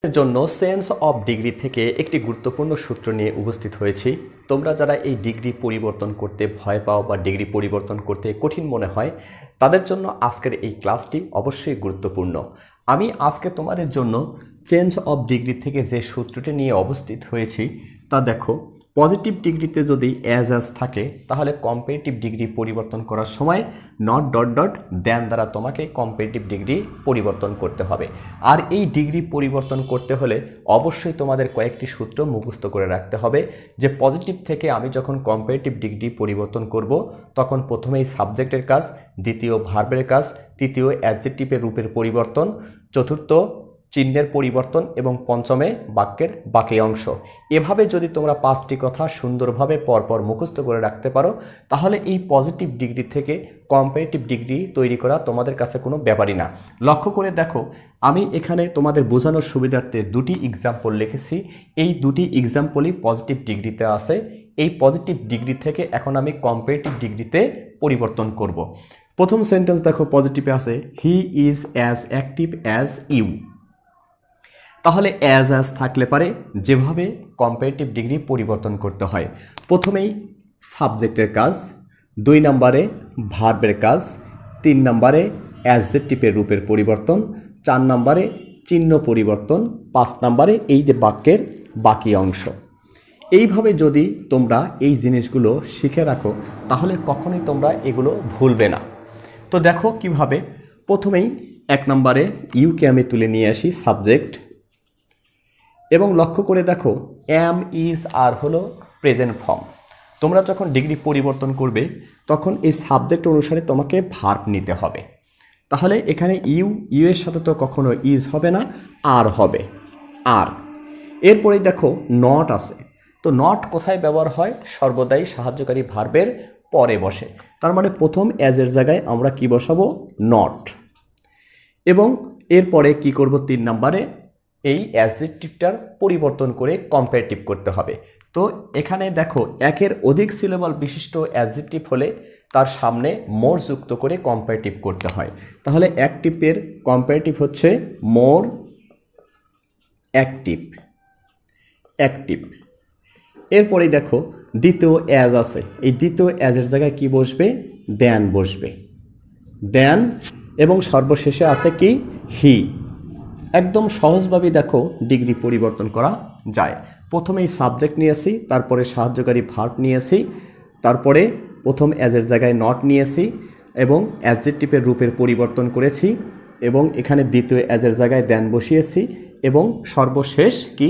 এর জন্য sense of degree থেকে একটি গুরুত্বপূর্ণ সূত্র নিয়ে উপস্থিত হয়েছি। তোমরা যারা এই ডিগ্রি পরিবর্তন করতে ভয় পাও বা ডিগ্রি পরিবর্তন করতে কঠিন মনে হয়, তাদের জন্য আজকের এই ক্লাসটি অবশ্যই গুরুত্বপূর্ণ। আমি আজকে তোমাদের জন্য চেঞ্জ অফ ডিগ্রি থেকে যে সূত্রটি নিয়ে উপস্থিত হয়েছি তা দেখো। পজিটিভ ডিগ্রিতে যদি অ্যাজ থাকে, তাহলে কম্পারেটিভ ডিগ্রি পরিবর্তন করার সময় নট ডট ডট দেন দ্বারা তোমাকে কম্পারেটিভ ডিগ্রি পরিবর্তন করতে হবে। আর এই ডিগ্রি পরিবর্তন করতে হলে অবশ্যই তোমাদের কয়েকটি সূত্র মুখস্থ করে রাখতে হবে। যে পজিটিভ থেকে আমি যখন কম্পারেটিভ ডিগ্রি পরিবর্তন করব, তখন প্রথমেই সাবজেক্টের কাজ, দ্বিতীয় ভার্বের কাজ, তৃতীয় অ্যাডজেক্টিভের রূপের পরিবর্তন, চতুর্থ চিহ্নের পরিবর্তন এবং পঞ্চমে বাক্যের বাকি অংশ। এভাবে যদি তোমরা পাঁচটি কথা সুন্দরভাবে পরপর মুখস্থ করে রাখতে পারো, তাহলে এই পজিটিভ ডিগ্রি থেকে কম্পারেটিভ ডিগ্রি তৈরি করা তোমাদের কাছে কোনো ব্যাপারই না। লক্ষ্য করে দেখো, আমি এখানে তোমাদের বোঝানোর সুবিধার্থে দুটি এক্সাম্পল লিখেছি। এই দুটি এক্সাম্পলই পজিটিভ ডিগ্রিতে আছে। এই পজিটিভ ডিগ্রি থেকে এখন আমি কম্পারেটিভ ডিগ্রিতে পরিবর্তন করব। প্রথম সেন্টেন্স দেখো, পজিটিভে আছে he is as active as you. তাহলে অ্যাজ থাকলে পারে যেভাবে কম্পারেটিভ ডিগ্রি পরিবর্তন করতে হয়, প্রথমেই সাবজেক্টের কাজ, 2 নম্বরে ভার্বের কাজ, 3 নম্বরে অ্যাডজেক্টিভের রূপের পরিবর্তন, 4 নম্বরে চিহ্ন পরিবর্তন, 5 নম্বরে এই যে বাক্যের বাকি অংশ। এইভাবে যদি তোমরা এই জিনিসগুলো শিখে রাখো, তাহলে কখনোই তোমরা এগুলো ভুলবে না। তো দেখো কিভাবে। প্রথমেই 1 নম্বরে ইউকে আমি তুলে নিয়ে আসি সাবজেক্ট, এবং লক্ষ্য করে দেখো এম ইজ আর হলো প্রেজেন্ট ফর্ম। তোমরা যখন ডিগ্রি পরিবর্তন করবে, তখন এই সাবজেক্ট অনুসারে তোমাকে ভার্ব নিতে হবে। তাহলে এখানে ইউ এর সাথে তো কখনো ইজ হবে না, আর হবে আর। এরপরেই দেখো নট আছে। তো নট কোথায় ব্যবহার হয়? সর্বদাই সাহায্যকারী ভার্বের পরে বসে। তার মানে প্রথম অ্যাজের জায়গায় আমরা কি বসাবো? নট। এবং এরপরে কি করব? 3 নম্বরে এই অ্যাডজেক্টিভটার পরিবর্তন করে কম্পারেটিভ করতে হবে। তো এখানে দেখো, একের অধিক সিলেবল বিশিষ্ট অ্যাডজেক্টিভ হলে তার সামনে মোর যুক্ত করে কম্পারেটিভ করতে হয়। তাহলে অ্যাক্টিভের কম্পারেটিভ হচ্ছে মোর অ্যাক্টিভ। এরপরেই দেখো দ্বিতীয় অ্যাজ আছে। এই দ্বিতীয় অ্যাজের জায়গায় কি বসবে? দেন বসবে, দেন। এবং সর্বশেষে আছে কি? হি। একদম সহজভাবে দেখো ডিগ্রি পরিবর্তন করা যায়। প্রথমেই সাবজেক্ট নিয়েছি, তারপরে সাহায্যকারী ভার্ব নিয়েছি, তারপরে প্রথম অ্যাজের জায়গায় নট নিয়েছি এবং অ্যাডজেক্টিভের রূপের পরিবর্তন করেছি, এবং এখানে দ্বিতীয় অ্যাজের জায়গায় দেন বসিয়েছি, এবং সর্বশেষ কি?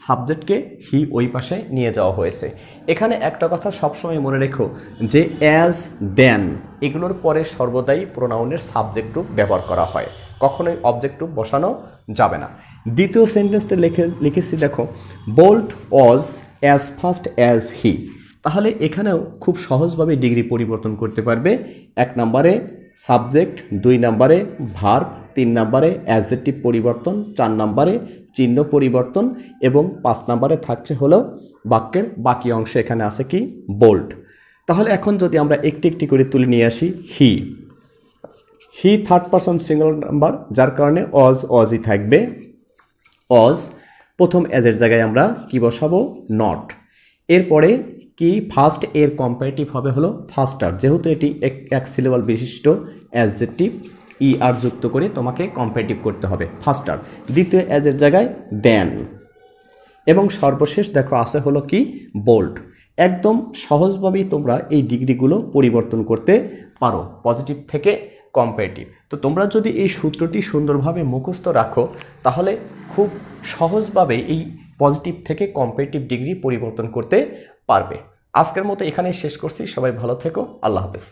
সাবজেক্টকে হি ওই পাশে নিয়ে যাওয়া হয়েছে। এখানে একটা কথা সবসময় মনে রেখো যে অ্যাজ, দেন এগুলোর পরে সর্বদাই প্রোনাউনের সাবজেক্ট রূপ ব্যবহার করা হয়, কখনোই অবজেক্ট রূপ বসানো যাবে না। দ্বিতীয় সেন্টেন্সটা লিখেছি দেখো, Bolt was as fast as he. তাহলে এখানেও খুব সহজভাবে ডিগ্রি পরিবর্তন করতে পারবে। 1 নম্বরে সাবজেক্ট, 2 নম্বরে ভার্ব, 3 নম্বরে অ্যাডজেক্টিভ পরিবর্তন, 4 নম্বরে চিহ্ন পরিবর্তন, এবং 5 নম্বরে থাকছে হলো বাক্যের বাকি অংশ। এখানে আছে কি? বোল্ট। তাহলে এখন যদি আমরা একটি একটি করে তুলে নিয়ে আসি, he third person single number, যার কারণে অজই থাকবে। অজ প্রথম অ্যাজের জায়গায় আমরা কি বসাবো? নট। এরপরে কি? ফার্স্ট এর কম্পারেটিভ হবে হলো ফাস্টার, যেহেতু এটি এক সিলেবল বিশিষ্ট অ্যাডজেক্টিভ, ই আর যুক্ত করে তোমাকে কম্পারেটিভ করতে হবে, ফাস্টার। দ্বিতীয় অ্যাজের জায়গায় দেন, এবং সর্বশেষ দেখো আছে হলো কি? বোল্ট। একদম সহজভাবেই তোমরা এই ডিগ্রিগুলো পরিবর্তন করতে পারো, পজিটিভ থেকে কম্পারেটিভ। তো তোমরা যদি এই সূত্রটি সুন্দরভাবে মুখস্থ রাখো, তাহলে খুব সহজভাবে এই পজিটিভ থেকে কম্পারেটিভ ডিগ্রি পরিবর্তন করতে পারবে। আজকের মতো এখানেই শেষ করছি। সবাই ভালো থেকো। আল্লাহ হাফেজ।